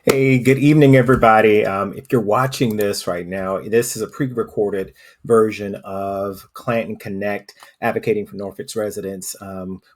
Hey, good evening, everybody. If you're watching this right now, this is a pre-recorded version of Clanton Connect, advocating for Norfolk's residents. We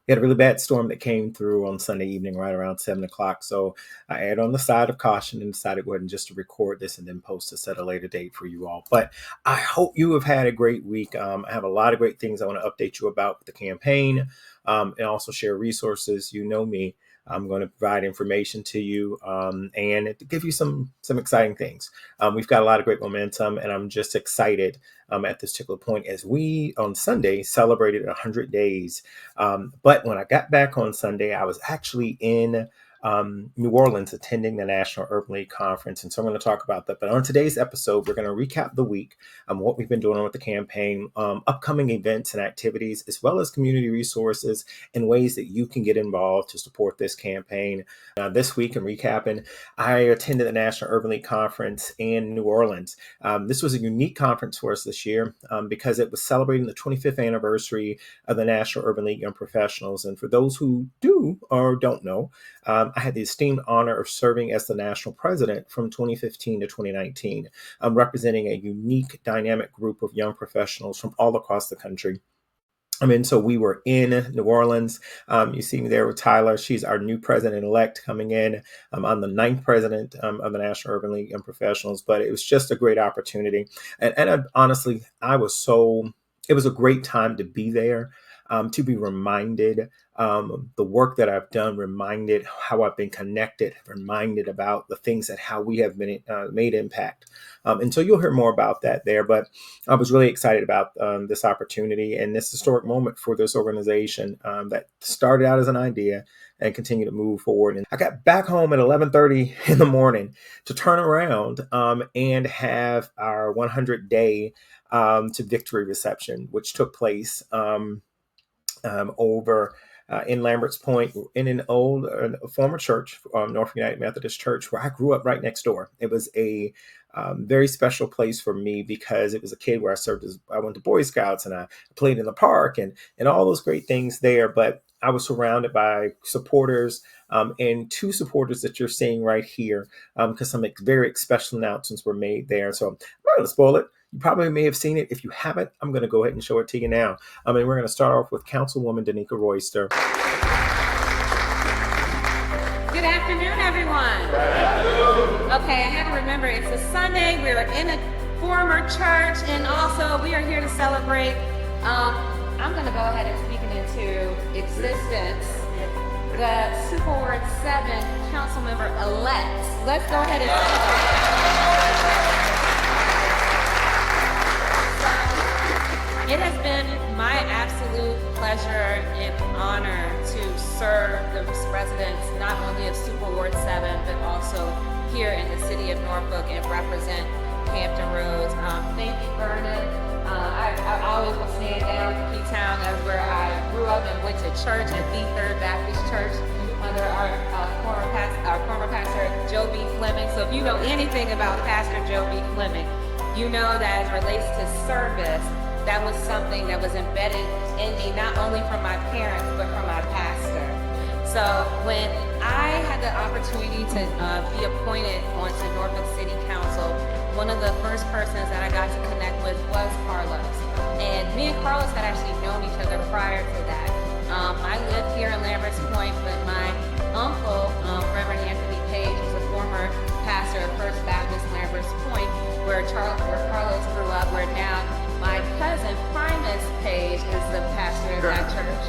had a really bad storm that came through on Sunday evening, right around 7 o'clock. So I erred on the side of caution and decided go ahead and just to record this and then post this at a later date for you all. But I hope you have had a great week. I have a lot of great things I want to update you about with the campaign, and also share resources. You know me. I'm going to provide information to you and to give you some exciting things. We've got a lot of great momentum, and I'm just excited at this particular point as we on Sunday celebrated 100 days. But when I got back on Sunday, I was actually in New Orleans attending the National Urban League Conference. And so I'm going to talk about that. But on today's episode, we're going to recap the week, what we've been doing with the campaign, upcoming events and activities, as well as community resources and ways that you can get involved to support this campaign. This week, in recapping, I attended the National Urban League Conference in New Orleans. This was a unique conference for us this year because it was celebrating the 25th anniversary of the National Urban League Young Professionals. And for those who do or don't know, I had the esteemed honor of serving as the national president from 2015 to 2019, representing a unique, dynamic group of young professionals from all across the country. So we were in New Orleans. You see me there with Tyler. She's our new president-elect coming in. I'm the ninth president of the National Urban League Young Professionals, but it was just a great opportunity. And honestly, it was a great time to be there. To be reminded the work that I've done, reminded how I've been connected, reminded about the things that how we have been made impact. And so you'll hear more about that there. But I was really excited about this opportunity and this historic moment for this organization that started out as an idea and continue to move forward. And I got back home at 11:30 in the morning to turn around and have our 100-day to victory reception, which took place over in Lambert's Point in an old former church, Norfolk United Methodist Church, where I grew up right next door. It was a very special place for me because it was a kid where I went to Boy Scouts and I played in the park and all those great things there. But I was surrounded by supporters and two supporters that you're seeing right here because some very special announcements were made there. So I'm not going to spoil it. You probably may have seen it. If you haven't, I'm going to go ahead and show it to you now. And we're going to start off with Councilwoman Danica Royster. Good afternoon, everyone. Okay, I had to remember it's a Sunday. We're in a former church, and also we are here to celebrate. I'm going to go ahead and speak it into existence. The Super Ward 7 council member elect. Let's go ahead and celebrate. It has been my absolute pleasure and honor to serve the residents not only of Super Ward 7 but also here in the city of Norfolk and represent Hampton Roads. Thank you, Vernon. I always will stand down in P-Town. That's where I grew up and went to church at the Third Baptist Church under our former pastor, Joe B. Fleming. So if you know anything about Pastor Joe B. Fleming, you know that as it relates to service, that was something that was embedded in me, not only from my parents, but from my pastor. So when I had the opportunity to be appointed onto Norfolk City Council, one of the first persons that I got to connect with was Carlos. And me and Carlos had actually known each other prior to that. I lived here in Lambert's Point, but my uncle, Reverend Anthony Page, was a former pastor of First Baptist Lambert's Point, where Carlos grew up, where now my cousin, Primus Page, is the pastor of that church.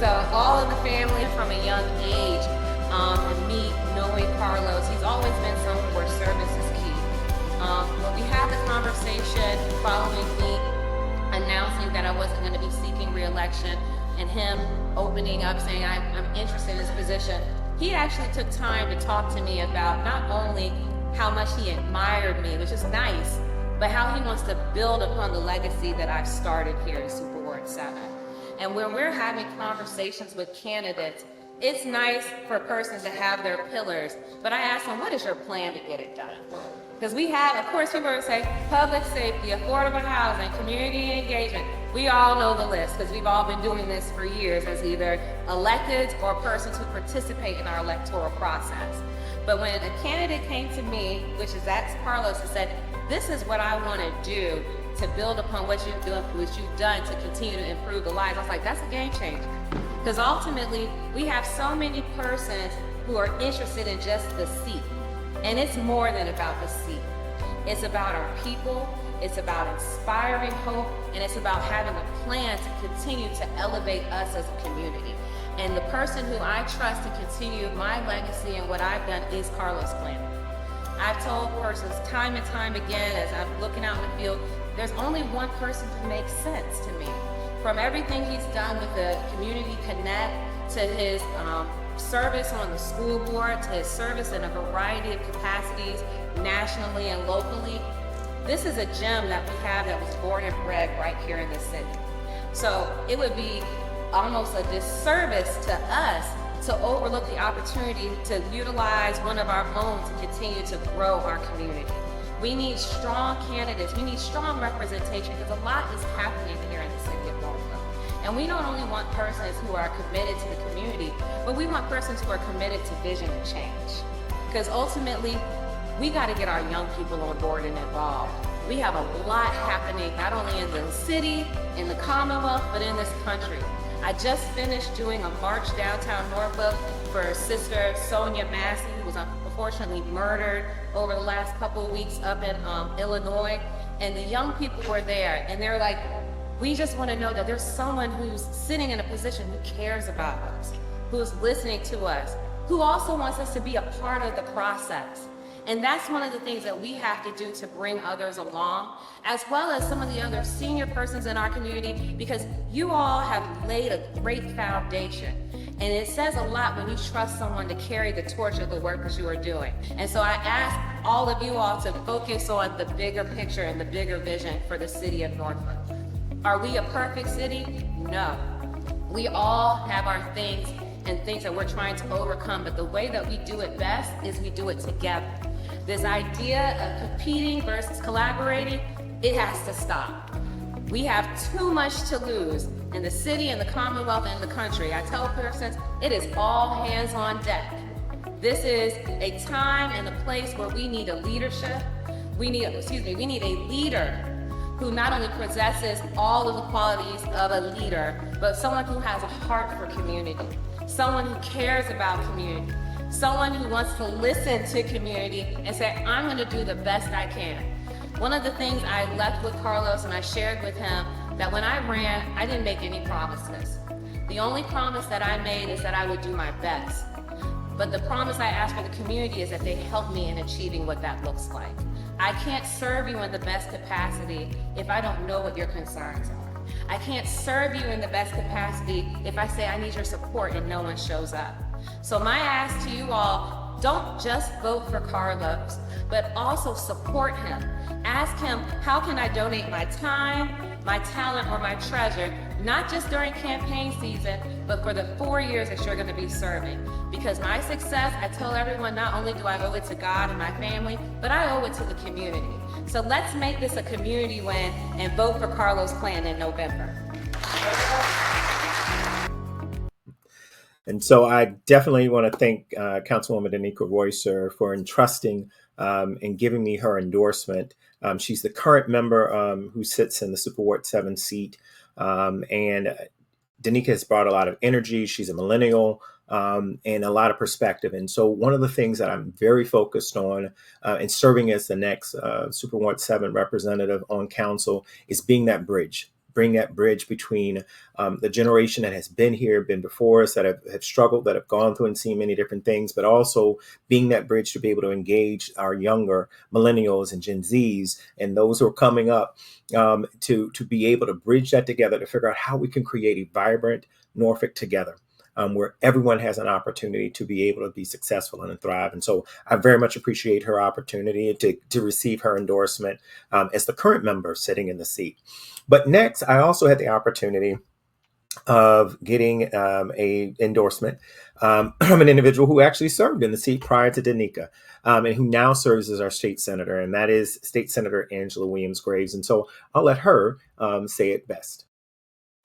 So all of the family from a young age, and me knowing Carlos, he's always been someone where service is key. When we had the conversation following me announcing that I wasn't going to be seeking re-election and him opening up saying I'm interested in this position, he actually took time to talk to me about not only how much he admired me, which is nice, but how he wants to build upon the legacy that I've started here in Super Ward 7. And when we're having conversations with candidates, it's nice for a person to have their pillars, but I ask them, what is your plan to get it done? Because we have, of course, people will say public safety, affordable housing, community engagement. We all know the list because we've all been doing this for years as either electeds or persons who participate in our electoral process. But when a candidate came to me, which is that's Carlos, and said, this is what I want to do to build upon what you've done to continue to improve the lives, I was like, that's a game changer. Because ultimately, we have so many persons who are interested in just the seat. And it's more than about the seat. It's about our people, it's about inspiring hope, and it's about having a plan to continue to elevate us as a community. And the person who I trust to continue my legacy and what I've done is Carlos Clanton. I've told persons time and time again as I'm looking out in the field, there's only one person who makes sense to me. From everything he's done with the Community Connect, to his service on the school board, to his service in a variety of capacities, nationally and locally, this is a gem that we have that was born and bred right here in the city. So it would be almost a disservice to us to overlook the opportunity to utilize one of our own to continue to grow our community. We need strong candidates, we need strong representation, because a lot is happening here in the city of Norfolk. And we don't only want persons who are committed to the community, but we want persons who are committed to vision and change. Because ultimately, we got to get our young people on board and involved. We have a lot happening, not only in the city, in the Commonwealth, but in this country. I just finished doing a march downtown Norfolk for Sister Sonia Massey, who was unfortunately murdered over the last couple of weeks up in Illinois. And the young people were there, and they're like, we just want to know that there's someone who's sitting in a position who cares about us, who's listening to us, who also wants us to be a part of the process. And that's one of the things that we have to do to bring others along, as well as some of the other senior persons in our community, because you all have laid a great foundation. And it says a lot when you trust someone to carry the torch of the work that you are doing. And so I ask all of you all to focus on the bigger picture and the bigger vision for the city of Norfolk. Are we a perfect city? No. We all have our things and things that we're trying to overcome, but the way that we do it best is we do it together. This idea of competing versus collaborating, it has to stop. We have too much to lose in the city and the Commonwealth and the country. I tell persons, it is all hands on deck. This is a time and a place where we need a leadership. We need a leader who not only possesses all of the qualities of a leader, but someone who has a heart for community, someone who cares about community, someone who wants to listen to community and say, I'm going to do the best I can. One of the things I left with Carlos and I shared with him, that when I ran, I didn't make any promises. The only promise that I made is that I would do my best. But the promise I asked for the community is that they help me in achieving what that looks like. I can't serve you in the best capacity if I don't know what your concerns are. I can't serve you in the best capacity if I say I need your support and no one shows up. So my ask to you all, don't just vote for Carlos, but also support him. Ask him, how can I donate my time, my talent, or my treasure, not just during campaign season, but for the 4 years that you're going to be serving. Because my success, I tell everyone, not only do I owe it to God and my family, but I owe it to the community. So let's make this a community win and vote for Carlos Clanton in November. And so I definitely want to thank Councilwoman Danica Roycer for entrusting and giving me her endorsement. She's the current member who sits in the Super Ward 7 seat. And Danica has brought a lot of energy. She's a millennial and a lot of perspective. And so one of the things that I'm very focused on in serving as the next Super Ward 7 representative on council is being that bridge. Bring that bridge between the generation that has been here, been before us, that have struggled, that have gone through and seen many different things, but also being that bridge to be able to engage our younger millennials and Gen Zs and those who are coming up to be able to bridge that together to figure out how we can create a vibrant Norfolk together. Where everyone has an opportunity to be able to be successful and thrive. And so I very much appreciate her opportunity to receive her endorsement as the current member sitting in the seat. But next, I also had the opportunity of getting a endorsement from an individual who actually served in the seat prior to Danica and who now serves as our state senator, and that is State Senator Angela Williams Graves. And so I'll let her say it best.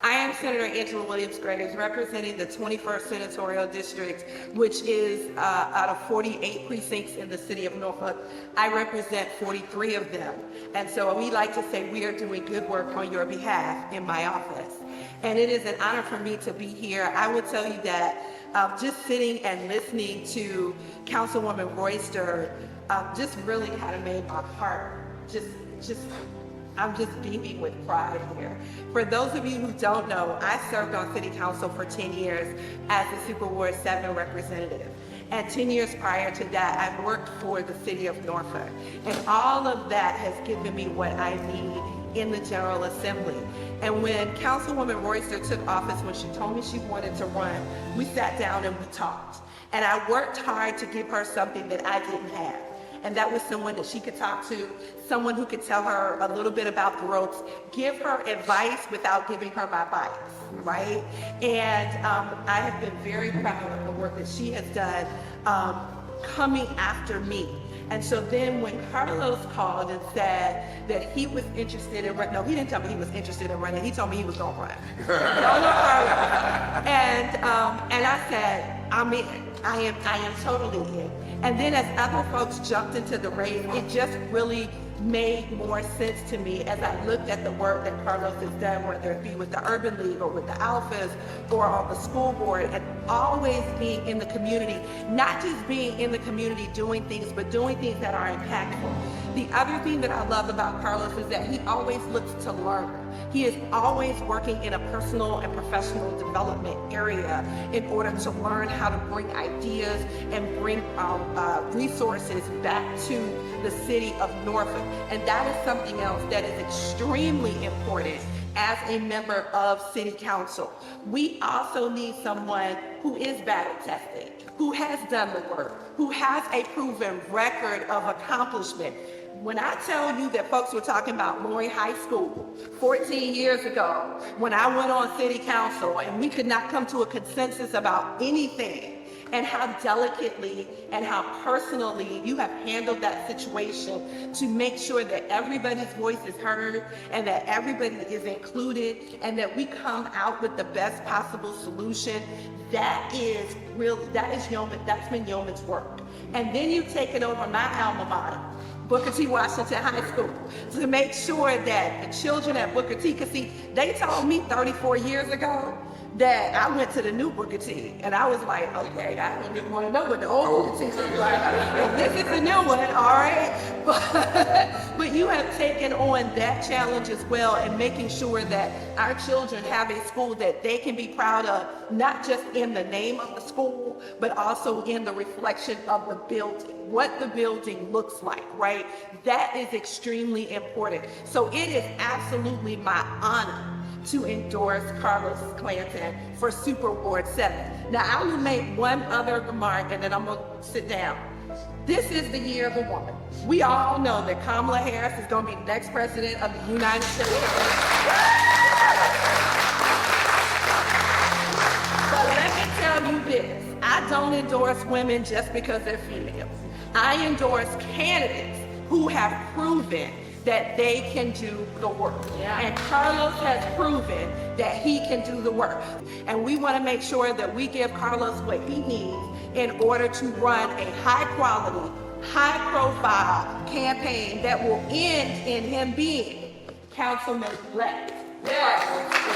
I am Senator Angela Williams Graves, representing the 21st Senatorial District, which is out of 48 precincts in the city of Norfolk. I represent 43 of them. And so we like to say we are doing good work on your behalf in my office. And it is an honor for me to be here. I will tell you that just sitting and listening to Councilwoman Royster just really kind of made my heart just I'm just beaming with pride here. For those of you who don't know, I served on City Council for 10 years as a Super Ward 7 representative. And 10 years prior to that, I worked for the city of Norfolk. And all of that has given me what I need in the General Assembly. And when Councilwoman Royster took office, when she told me she wanted to run, we sat down and we talked. And I worked hard to give her something that I didn't have. And that was someone that she could talk to, someone who could tell her a little bit about the ropes, give her advice without giving her my bias, right? And I have been very proud of the work that she has done coming after me. And so then when Carlos called and said that he was interested in running, no, he didn't tell me he was interested in running, he told me he was gonna run. No, Carlos. And I said, I'm in. I am totally in. And then as other folks jumped into the race, it just really made more sense to me as I looked at the work that Carlos has done, whether it be with the Urban League or with the Alphas or on the school board, and always being in the community, not just being in the community doing things, but doing things that are impactful. The other thing that I love about Carlos is that he always looks to learn. He is always working in a personal and professional development area in order to learn how to bring ideas and bring resources back to the city of Norfolk. And that is something else that is extremely important as a member of City Council. We also need someone who is battle tested, who has done the work, who has a proven record of accomplishment. When I tell you that folks were talking about Maury High School 14 years ago, when I went on City Council and we could not come to a consensus about anything, and how delicately and how personally you have handled that situation to make sure that everybody's voice is heard and that everybody is included and that we come out with the best possible solution, that's been Yeoman's work. And then you take it over my alma mater, Booker T. Washington High School, to make sure that the children at Booker T, because see, they told me 34 years ago that I went to the new Booker T, and I was like, okay, I don't even want to know what the old Booker T is like. This is the new one, all right? But you have taken on that challenge as well, and making sure that our children have a school that they can be proud of, not just in the name of the school, but also in the reflection of the building, what the building looks like, right? That is extremely important. So it is absolutely my honor to endorse Carlos Clanton for Super Ward 7. Now, I will make one other remark and then I'm gonna sit down. This is the year of the woman. We all know that Kamala Harris is gonna be the next president of the United States. But let me tell you this, I don't endorse women just because they're females. I endorse candidates who have proven that they can do the work. Yeah. And Carlos has proven that he can do the work. And we want to make sure that we give Carlos what he needs in order to run a high quality, high profile campaign that will end in him being councilman-elect. Yeah.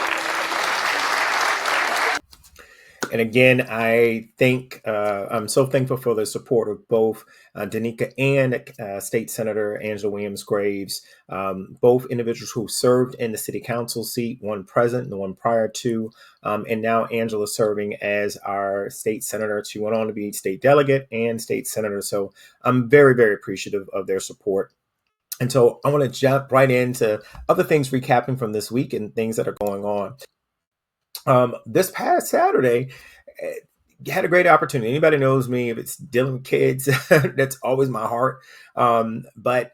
And again, I think I'm so thankful for the support of both Danica and State Senator Angela Williams Graves, both individuals who served in the city council seat, one present and the one prior to, and now Angela serving as our state senator. She went on to be state delegate and state senator. So I'm very, very appreciative of their support. And so I want to jump right into other things recapping from this week and things that are going on. This past Saturday, had a great opportunity. Anybody knows me, if it's dealing with kids, that's always my heart. But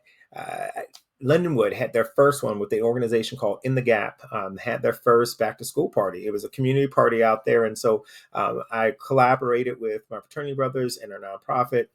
Lindenwood had their first one with the organization called In the Gap, had their first back to school party. It was a community party out there. And so I collaborated with my fraternity brothers and our nonprofit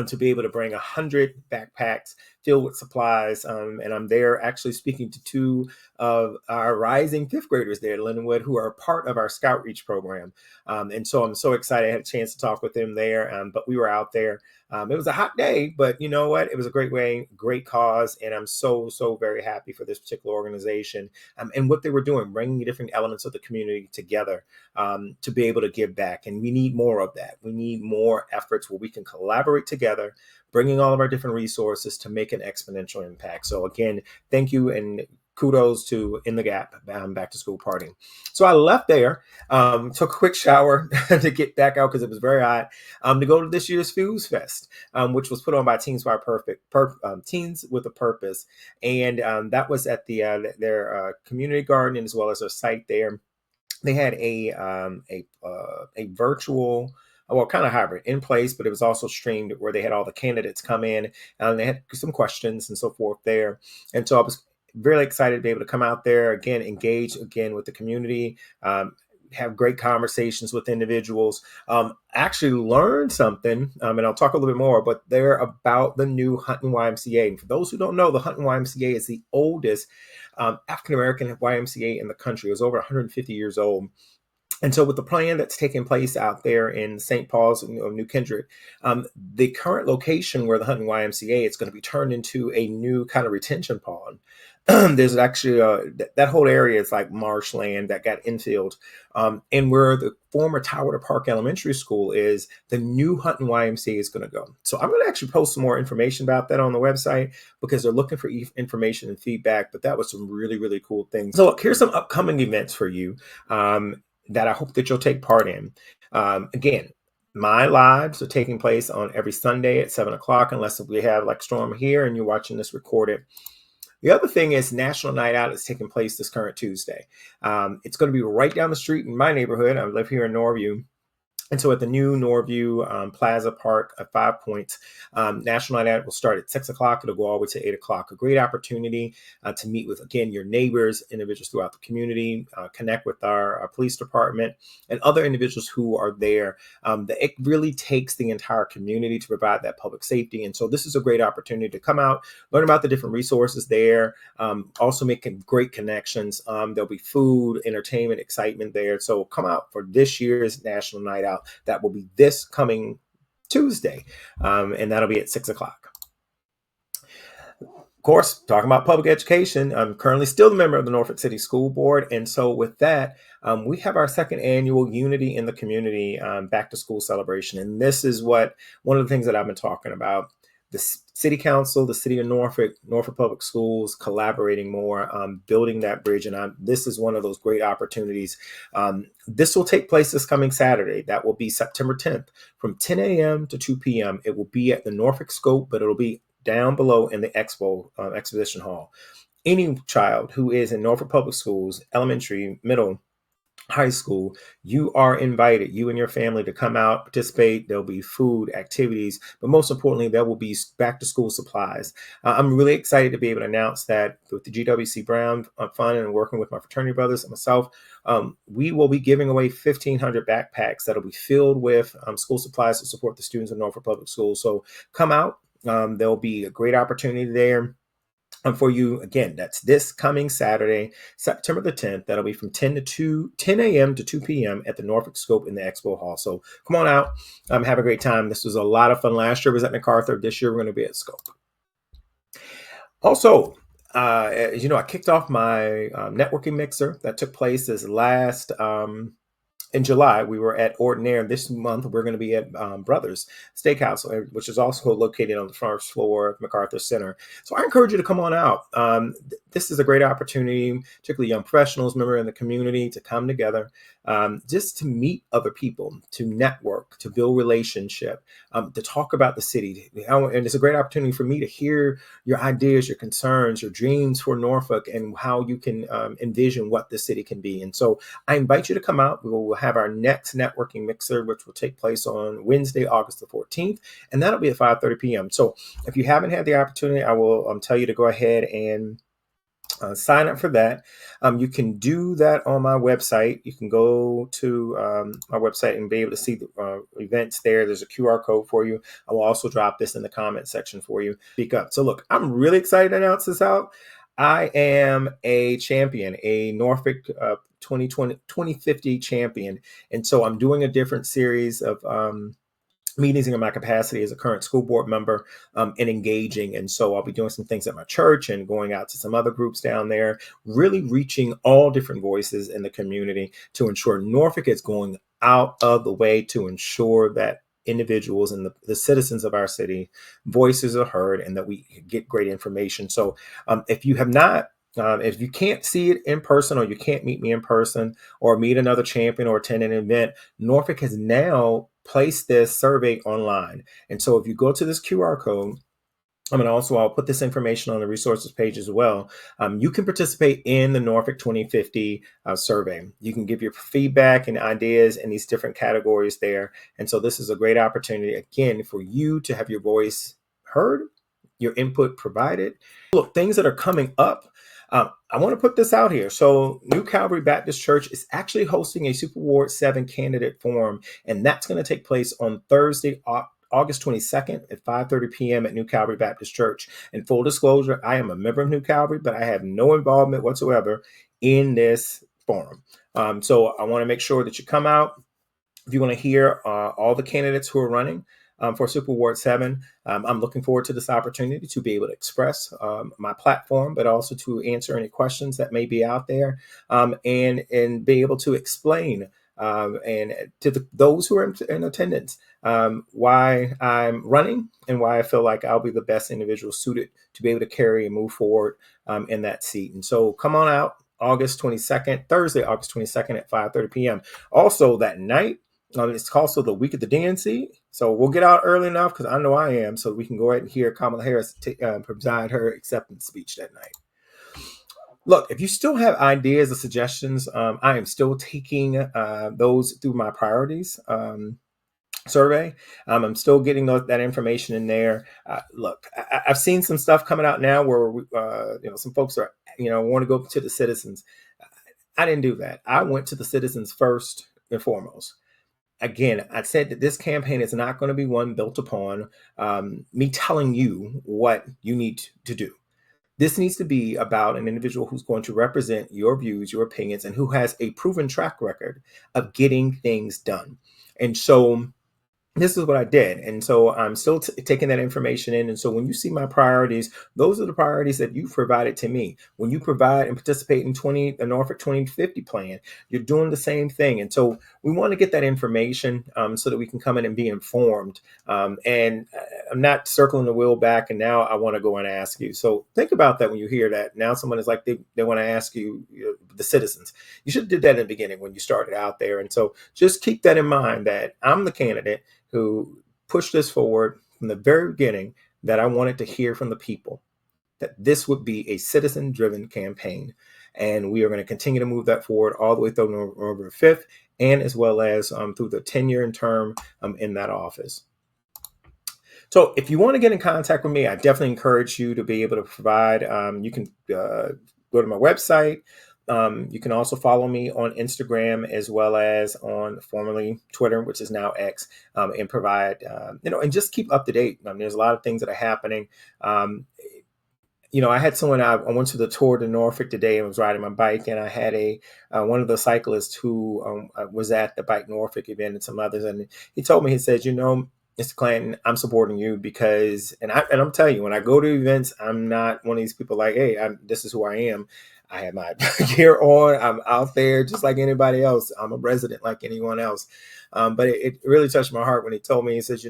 to be able to bring 100 backpacks filled with supplies. And I'm there actually speaking to two of our rising fifth graders there at Lindenwood who are part of our Scout Reach program. And so I'm so excited. I had a chance to talk with them there, but we were out there. It was a hot day, but you know what? It was a great way, great cause. And I'm so very happy for this particular organization and what they were doing, bringing different elements of the community together to be able to give back. And we need more of that. We need more efforts where we can collaborate together, bringing all of our different resources to make an exponential impact. So again, thank you and kudos to In the Gap back to school party. So I left there, took a quick shower to get back out because it was very hot, to go to this year's Fuse Fest, which was put on by Teens Teens with a Purpose. And that was at their community garden as well as their site there. They had a virtual, well, kind of hybrid in place, but it was also streamed where they had all the candidates come in and they had some questions and so forth there. And so I was really excited to be able to come out there again, engage again with the community, have great conversations with individuals, actually learn something, and I'll talk a little bit more, but they're about the new Hunton YMCA. And for those who don't know, the Hunton YMCA is the oldest African-American YMCA in the country. It was over 150 years old. And so with the plan that's taking place out there in St. Paul's, New Kendrick, the current location where the Hunton YMCA is going to be turned into a new kind of retention pond. There's actually that whole area is like marshland that got infilled. And where the former Tower Park Elementary School is, the new Hunton YMCA is going to go. So I'm going to actually post some more information about that on the website because they're looking for information and feedback. But that was some really cool things. So look, here's some upcoming events for you that I hope that you'll take part in. Again, my lives are taking place on every Sunday at 7:00, unless we have like Storm here and you're watching this recorded. The other thing is National Night Out is taking place this current Tuesday. It's going to be right down the street in my neighborhood. I live here in Norview. And so at the new Norview Plaza Park at 5 Points, National Night Out will start at 6:00. It'll go all the way to 8:00. A great opportunity to meet with, again, your neighbors, individuals throughout the community, connect with our police department and other individuals who are there. It really takes the entire community to provide that public safety. And so this is a great opportunity to come out, learn about the different resources there, also making great connections. There'll be food, entertainment, excitement there. So come out for this year's National Night Out. That will be this coming Tuesday, and that'll be at 6:00. Of course, talking about public education, I'm currently still a member of the Norfolk City School Board. And so with that, we have our second annual Unity in the Community back to school celebration. And this is one of the things that I've been talking about. The City Council, the City of Norfolk, Norfolk Public Schools, collaborating more, building that bridge. And this is one of those great opportunities. This will take place this coming Saturday. That will be September 10th from 10 a.m. to 2 p.m. It will be at the Norfolk Scope, but it'll be down below in the exposition hall. Any child who is in Norfolk Public Schools, elementary, middle, high school, you are invited, you and your family, to come out, participate. There'll be food, activities, but most importantly, there will be back to school supplies. I'm really excited to be able to announce that with the GWC Brown Fund and working with my fraternity brothers and myself, we will be giving away 1,500 backpacks that'll be filled with school supplies to support the students in Norfolk Public Schools. So come out. There'll be a great opportunity there. For you, again, that's this coming Saturday, September the 10th. That'll be from 10 a.m. to 2 p.m. at the Norfolk Scope in the Expo Hall. So come on out, have a great time. This was a lot of fun. Last year was at MacArthur. This year we're going to be at Scope. Also, as you know, I kicked off my networking mixer that took place this last in July. We were at Ordinaire. This month, we're going to be at Brothers Steakhouse, which is also located on the first floor of MacArthur Center. So I encourage you to come on out. This is a great opportunity, particularly young professionals, members in the community, to come together, just to meet other people, to network, to build relationship, to talk about the city. And it's a great opportunity for me to hear your ideas, your concerns, your dreams for Norfolk, and how you can envision what the city can be. And so I invite you to come out. We will have our next networking mixer, which will take place on Wednesday, August the 14th, and that'll be at 5:30 p.m. So if you haven't had the opportunity, I will tell you to go ahead and Sign up for that. You can do that on my website. You can go to my website and be able to see the events there. There's a QR code for you. I will also drop this in the comment section for you. Speak up. So look, I'm really excited to announce this out. I am a champion, a Norfolk 2050 champion. And so I'm doing a different series of meetings in my capacity as a current school board member, and engaging. And so I'll be doing some things at my church and going out to some other groups down there, really reaching all different voices in the community to ensure Norfolk is going out of the way to ensure that individuals and the citizens of our city voices are heard and that we get great information. So if you have not, if you can't see it in person, or you can't meet me in person or meet another champion or attend an event, Norfolk has now placed this survey online. And so if you go to this QR code, I'll put this information on the resources page as well. You can participate in the Norfolk 2050 survey. You can give your feedback and ideas in these different categories there. And so this is a great opportunity, again, for you to have your voice heard, your input provided. Look, things that are coming up. I want to put this out here. So New Calvary Baptist Church is actually hosting a Super Ward 7 candidate forum, and that's going to take place on Thursday, August 22nd at 5:30 p.m. at New Calvary Baptist Church. And full disclosure, I am a member of New Calvary, but I have no involvement whatsoever in this forum. So I want to make sure that you come out. If you want to hear all the candidates who are running for Super Ward 7, I'm looking forward to this opportunity to be able to express my platform, but also to answer any questions that may be out there, and be able to explain and to those who are in attendance why I'm running and why I feel like I'll be the best individual suited to be able to carry and move forward in that seat. And so come on out August 22nd, Thursday, August 22nd at 5:30 p.m. Also that night, it's also the week of the DNC. So we'll get out early enough, because I know I am, so we can go ahead and hear Kamala Harris preside her acceptance speech that night. Look, if you still have ideas or suggestions, I am still taking those through my priorities survey. I'm still getting that information in there. Look, I've seen some stuff coming out now where some folks are want to go to the citizens. I didn't do that. I went to the citizens first and foremost. Again, I said that this campaign is not going to be one built upon me telling you what you need to do. This needs to be about an individual who's going to represent your views, your opinions, and who has a proven track record of getting things done. And so this is what I did. And so I'm still taking that information in. And so when you see my priorities, those are the priorities that you've provided to me. When you provide and participate in the Norfolk 2050 plan, you're doing the same thing. And so we want to get that information so that we can come in and be informed. And I'm not circling the wheel back. And now I want to go and ask you. So think about that when you hear that. Now someone is like, they want to ask you, the citizens. You should have did that in the beginning when you started out there. And so just keep that in mind, that I'm the candidate who pushed this forward from the very beginning, that I wanted to hear from the people, that this would be a citizen-driven campaign. And we are going to continue to move that forward all the way through November 5th, and as well as through the tenure and term in that office. So if you want to get in contact with me, I definitely encourage you to be able to provide. You can go to my website. You can also follow me on Instagram, as well as on formerly Twitter, which is now X, and provide, and just keep up to date. There's a lot of things that are happening. I had someone, I went to the tour to Norfolk today and was riding my bike, and I had one of the cyclists who was at the Bike Norfolk event, and some others. And he told me, he said, Mr. Clanton, I'm supporting you because, and I'm telling you, when I go to events, I'm not one of these people like, hey, this is who I am. I have my gear on. I'm out there just like anybody else. I'm a resident like anyone else. But it really touched my heart when he told me, he says,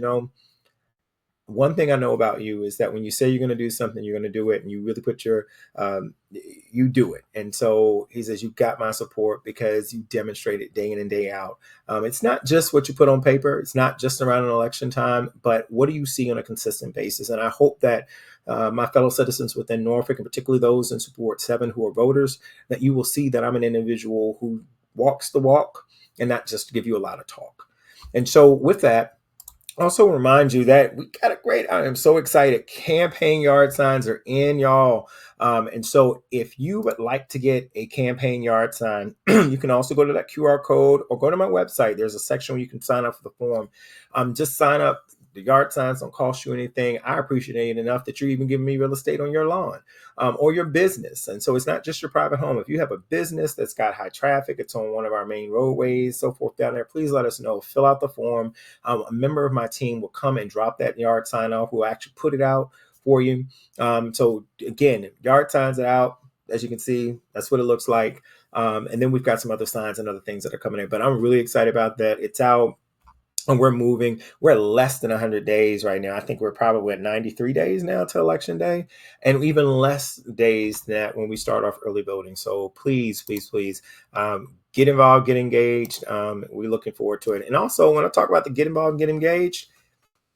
one thing I know about you is that when you say you're going to do something, you're going to do it, and you really put you do it. And so he says, you've got my support because you demonstrate it day in and day out. It's not just what you put on paper. It's not just around an election time, but what do you see on a consistent basis? And I hope that my fellow citizens within Norfolk, and particularly those in Super Ward 7 who are voters, that you will see that I'm an individual who walks the walk and not just give you a lot of talk. And so with that, Also remind you that we got a great, I am so excited. Campaign yard signs are in, y'all. And so if you would like to get a campaign yard sign, you can also go to that QR code or go to my website. There's a section where you can sign up for the form. Just sign up. The yard signs don't cost you anything. I appreciate it enough that you're even giving me real estate on your lawn, or your business. And so it's not just your private home. If you have a business that's got high traffic, it's on one of our main roadways, so forth down there, please let us know. Fill out the form. A member of my team will come and drop that yard sign off. We'll actually put it out for you. So again, yard signs are out. As you can see, that's what it looks like. And then we've got some other signs and other things that are coming in. But I'm really excited about that. It's out. And we're moving. We're at less than 100 days right now. I think we're probably at 93 days now to election day, and even less days than that when we start off early voting. So please, please, please, get involved, get engaged. We're looking forward to it. And also, when I talk about the get involved, get engaged,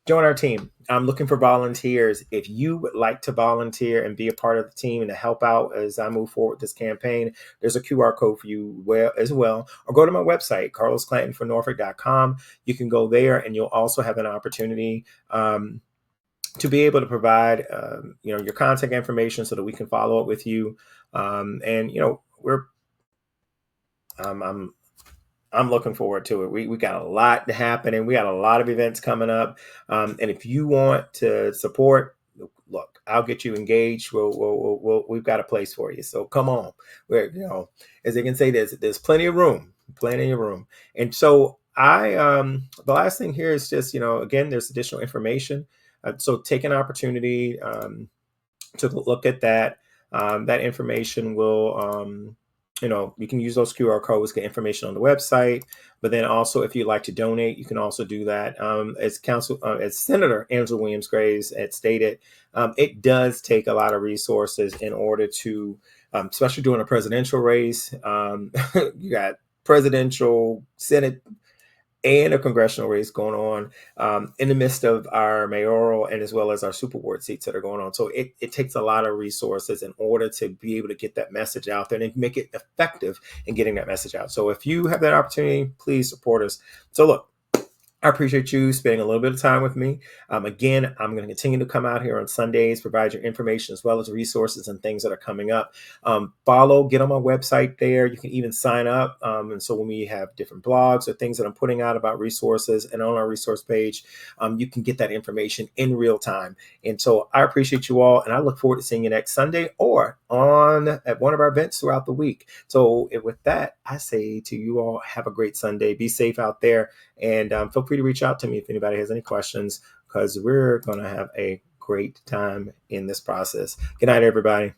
join our team. I'm looking for volunteers. If you would like to volunteer and be a part of the team and to help out as I move forward this campaign, there's a QR code for you as well. Or go to my website, carlosclantonfornorfolk.com. You can go there, and you'll also have an opportunity to be able to provide your contact information so that we can follow up with you. And we're I'm looking forward to it. We got a lot happening. We got a lot of events coming up. And if you want to support, look, I'll get you engaged. We've got a place for you. So come on. We're, as they can say, there's plenty of room, plenty of room. And so the last thing here is just, again, there's additional information. So take an opportunity to look at that. That information will, you can use those QR codes, get information on the website. But then also, if you'd like to donate, you can also do that. As Senator Angela Williams Graves had stated, it does take a lot of resources in order to, especially during a presidential race. You got presidential, Senate, and a congressional race going on in the midst of our mayoral and as well as our super board seats that are going on. So it takes a lot of resources in order to be able to get that message out there and make it effective in getting that message out. So if you have that opportunity, please support us. So look, I appreciate you spending a little bit of time with me. Again, I'm going to continue to come out here on Sundays, provide your information as well as resources and things that are coming up. Get on my website there. You can even sign up. And so when we have different blogs or things that I'm putting out about resources and on our resource page, you can get that information in real time. And so I appreciate you all. And I look forward to seeing you next Sunday or at one of our events throughout the week. So with that, I say to you all, have a great Sunday. Be safe out there. And feel free to reach out to me if anybody has any questions, because we're going to have a great time in this process. Good night, everybody.